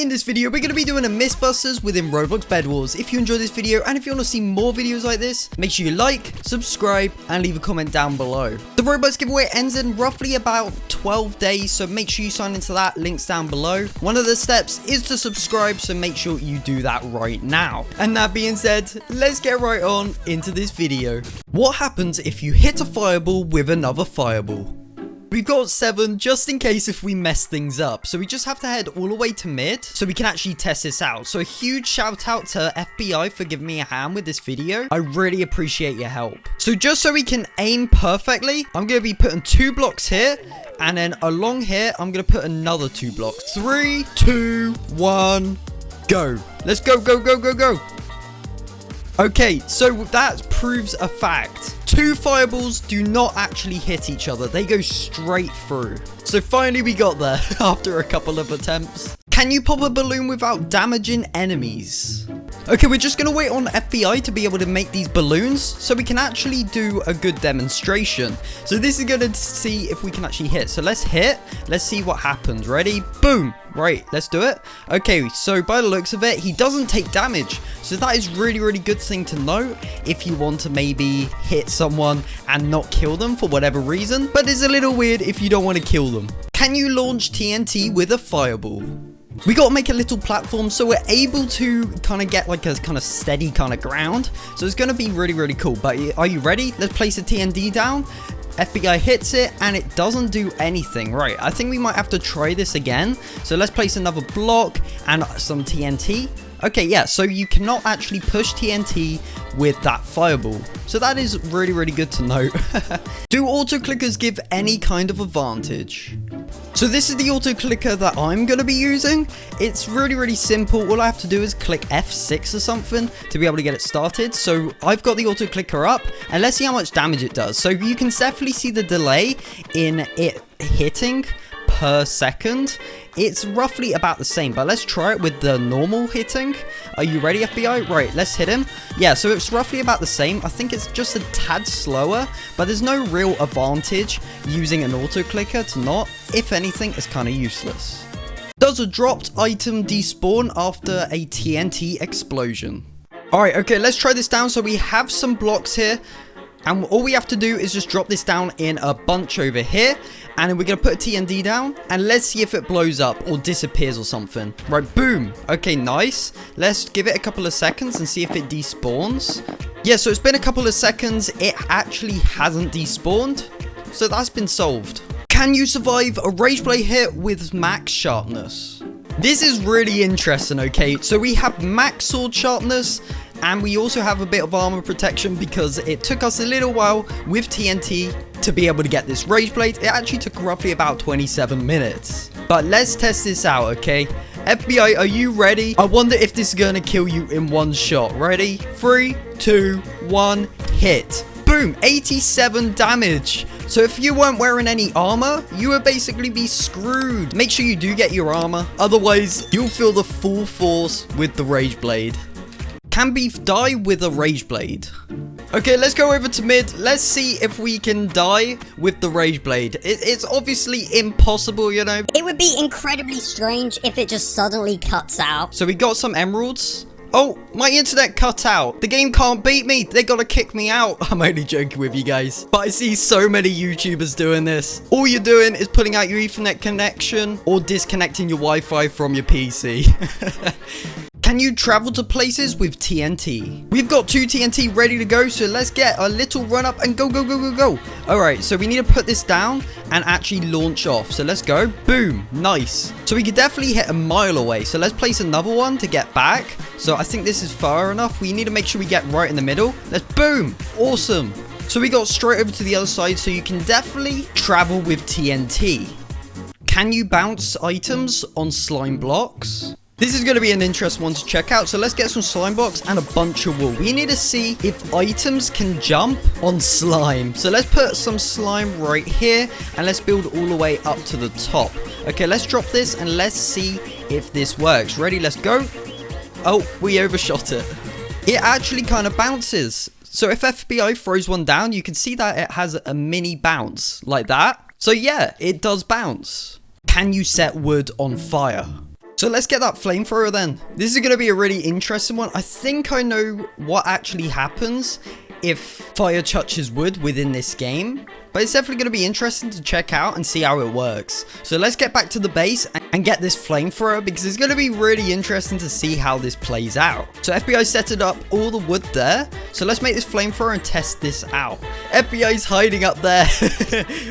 In this video, we're going to be doing a Mythbusters within Roblox Bed Wars. If you enjoyed this video and if you want to see more videos like this, make sure you like, subscribe, and leave a comment down below. The Robux giveaway ends in roughly about 12 days, so make sure you sign into that, links down below. One of the steps is to subscribe, so make sure you do that right now. And that being said, let's get right on into this video. What happens if you hit a fireball with another fireball? We've got 7 just in case if we mess things up. So we just have to head all the way to mid so we can actually test this out. So a huge shout out to FBI for giving me a hand with this video. I really appreciate your help. So just so we can aim perfectly, I'm going to be putting 2 blocks here. And then along here, I'm going to put another 2 blocks. 3, 2, 1, go. Let's go, go, go, go, go. Okay, so that proves a fact. 2 fireballs do not actually hit each other. They go straight through. So finally we got there after a couple of attempts. Can you pop a balloon without damaging enemies? Okay, we're just going to wait on FBI to be able to make these balloons so we can actually do a good demonstration. So this is going to see if we can actually hit. So let's hit. Let's see what happens. Ready? Boom. Right, let's do it. Okay, so by the looks of it, he doesn't take damage. So that is really, really good thing to note if you want to maybe hit someone and not kill them for whatever reason. But it's a little weird if you don't want to kill them. Can you launch TNT with a fireball? We got to make a little platform so we're able to kind of get like a kind of steady kind of ground. So it's going to be really, really cool. But are you ready? Let's place a TNT down. FBI hits it and it doesn't do anything. Right, I think we might have to try this again. So let's place another block and some TNT. Okay, yeah, so you cannot actually push TNT with that fireball. So that is really, really good to note. Do auto clickers give any kind of advantage? So this is the auto clicker that I'm going to be using. It's really, really simple. All I have to do is click F6 or something to be able to get it started. So I've got the auto clicker up and let's see how much damage it does. So you can definitely see the delay in it hitting per second. It's roughly about the same, but let's try it with the normal hitting. Are you ready, FBI? Right, let's hit him. Yeah, so it's roughly about the same. I think it's just a tad slower, but there's no real advantage using an auto clicker to not. If anything, it's kind of useless. Does a dropped item despawn after a TNT explosion? Alright, okay, let's try this down. So we have some blocks here. And all we have to do is just drop this down in a bunch over here. And then we're going to put a TNT down. And let's see if it blows up or disappears or something. Right, boom. Okay, nice. Let's give it a couple of seconds and see if it despawns. Yeah, so it's been a couple of seconds. It actually hasn't despawned. So that's been solved. Can you survive a Rageblade hit with max sharpness? This is really interesting, okay? So we have max sword sharpness. And we also have a bit of armor protection because it took us a little while with TNT to be able to get this Rageblade. It actually took roughly about 27 minutes. But let's test this out, okay? FBI, are you ready? I wonder if this is going to kill you in one shot. Ready? 3, 2, 1, hit. Boom, 87 damage. So if you weren't wearing any armor, you would basically be screwed. Make sure you do get your armor. Otherwise, you'll feel the full force with the Rageblade. Can beef die with a Rageblade? Okay, let's go over to mid. Let's see if we can die with the Rageblade. It's obviously impossible, you know. It would be incredibly strange if it just suddenly cuts out. So we got some emeralds. Oh, my internet cut out. The game can't beat me. They gotta kick me out. I'm only joking with you guys. But I see so many YouTubers doing this. All you're doing is putting out your Ethernet connection or disconnecting your Wi-Fi from your PC. Can you travel to places with TNT? We've got 2 TNT ready to go, so let's get a little run up and go, go, go, go, go. All right, so we need to put this down and actually launch off. So let's go. Boom. Nice. So we could definitely hit a mile away. So let's place another one to get back. So I think this is far enough. We need to make sure we get right in the middle. Let's boom. Awesome. So we got straight over to the other side, so you can definitely travel with TNT. Can you bounce items on slime blocks? This is going to be an interesting one to check out. So let's get some slime blocks and a bunch of wool. We need to see if items can jump on slime. So let's put some slime right here and let's build all the way up to the top. Okay, let's drop this and let's see if this works. Ready? Let's go. Oh, we overshot it. It actually kind of bounces. So if FBI throws one down, you can see that it has a mini bounce like that. So yeah, it does bounce. Can you set wood on fire? So let's get that flamethrower then. This is going to be a really interesting one. I think I know what actually happens if fire touches wood within this game. But it's definitely going to be interesting to check out and see how it works. So let's get back to the base and get this flamethrower, because it's going to be really interesting to see how this plays out. So FBI set it up all the wood there. So let's make this flamethrower and test this out. FBI's hiding up there.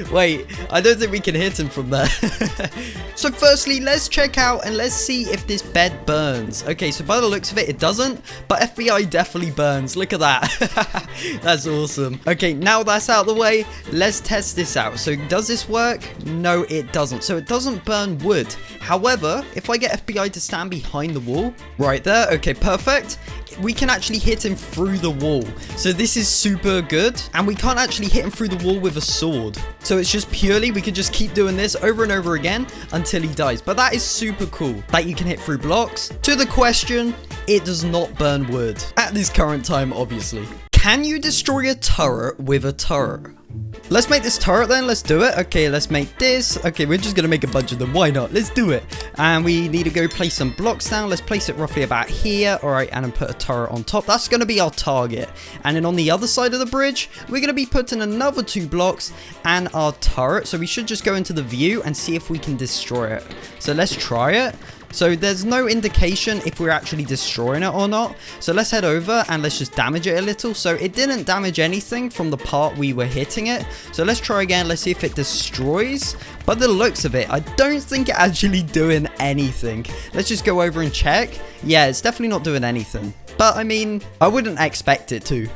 Wait, I don't think we can hit him from there. So firstly, let's check out and let's see if this bed burns. Okay, so by the looks of it, it doesn't. But FBI definitely burns. Look at that. That's awesome. Okay, now that's out of the way. Let's test this out. So does this work? No, it doesn't. So it doesn't burn wood. However, if I get FBI to stand behind the wall right there, okay, perfect, we can actually hit him through the wall. So this is super good, and we can't actually hit him through the wall with a sword. So it's just purely, we could just keep doing this over and over again until he dies. But that is super cool that you can hit through blocks. To the question, it does not burn wood at this current time, obviously. Can you destroy a turret with a turret? Let's make this turret then. Let's do it. Okay, let's make this. Okay, we're just going to make a bunch of them. Why not? Let's do it. And we need to go place some blocks down. Let's place it roughly about here. All right, and then put a turret on top. That's going to be our target. And then on the other side of the bridge, we're going to be putting another 2 blocks and our turret. So we should just go into the view and see if we can destroy it. So let's try it. So there's no indication if we're actually destroying it or not. So let's head over and let's just damage it a little. So it didn't damage anything from the part we were hitting it. So let's try again. Let's see if it destroys. But the looks of it, I don't think it's actually doing anything. Let's just go over and check. Yeah, it's definitely not doing anything. But I mean, I wouldn't expect it to.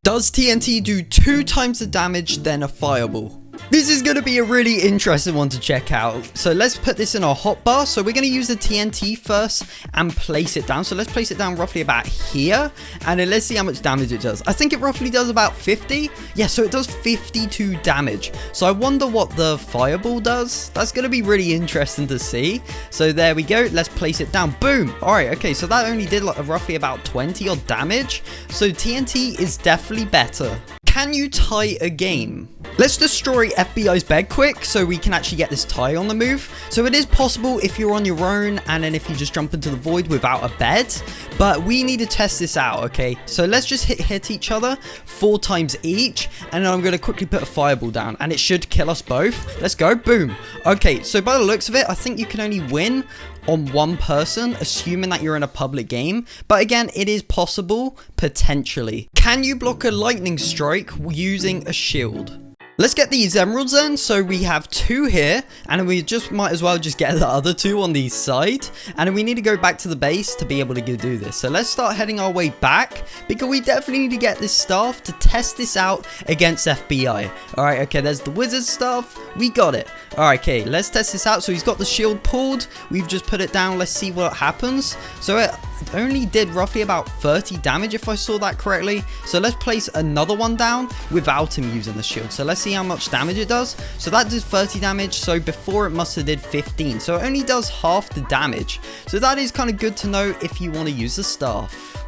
Does TNT do 2 times the damage than a fireball? This is going to be a really interesting one to check out. So let's put this in our hotbar. So we're going to use the TNT first and place it down. So let's place it down roughly about here. And then let's see how much damage it does. I think it roughly does about 50. Yeah, so it does 52 damage. So I wonder what the fireball does. That's going to be really interesting to see. So there we go. Let's place it down. Boom. All right. Okay. So that only did like roughly about 20 odd damage. So TNT is definitely better. Can you tie a game? Let's destroy FBI's bed quick so we can actually get this tie on the move. So it is possible if you're on your own and then if you just jump into the void without a bed. But we need to test this out, okay? So let's just hit each other 4 times each. And then I'm going to quickly put a fireball down and it should kill us both. Let's go. Boom. Okay, so by the looks of it, I think you can only win on 1 person, assuming that you're in a public game. But again, it is possible, potentially. Can you block a lightning strike using a shield? Let's get these emeralds then. So we have 2 here, and we just might as well just get the other 2 on the side. And then we need to go back to the base to be able to do this. So let's start heading our way back, because we definitely need to get this staff to test this out against FBI. All right, okay, there's the wizard staff. We got it. All right, okay, let's test this out. So he's got the shield pulled. We've just put it down. Let's see what happens. So it only did roughly about 30 damage if I saw that correctly. So let's place another one down without him using the shield. So let's see how much damage it does. So that did 30 damage. So before it must have did 15. So it only does half the damage. So that is kind of good to know if you want to use the staff.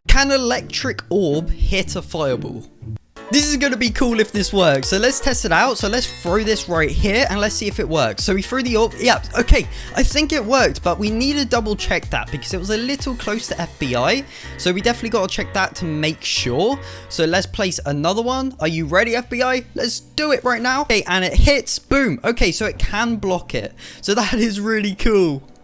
Can electric orb hit a fireball? This is going to be cool if this works. So let's test it out. So let's throw this right here and let's see if it works. So we threw the orb. Yeah, okay. I think it worked, but we need to double check that because it was a little close to FBI. So we definitely got to check that to make sure. So let's place another one. Are you ready, FBI? Let's do it right now. Okay, and it hits. Boom. Okay, so it can block it. So that is really cool.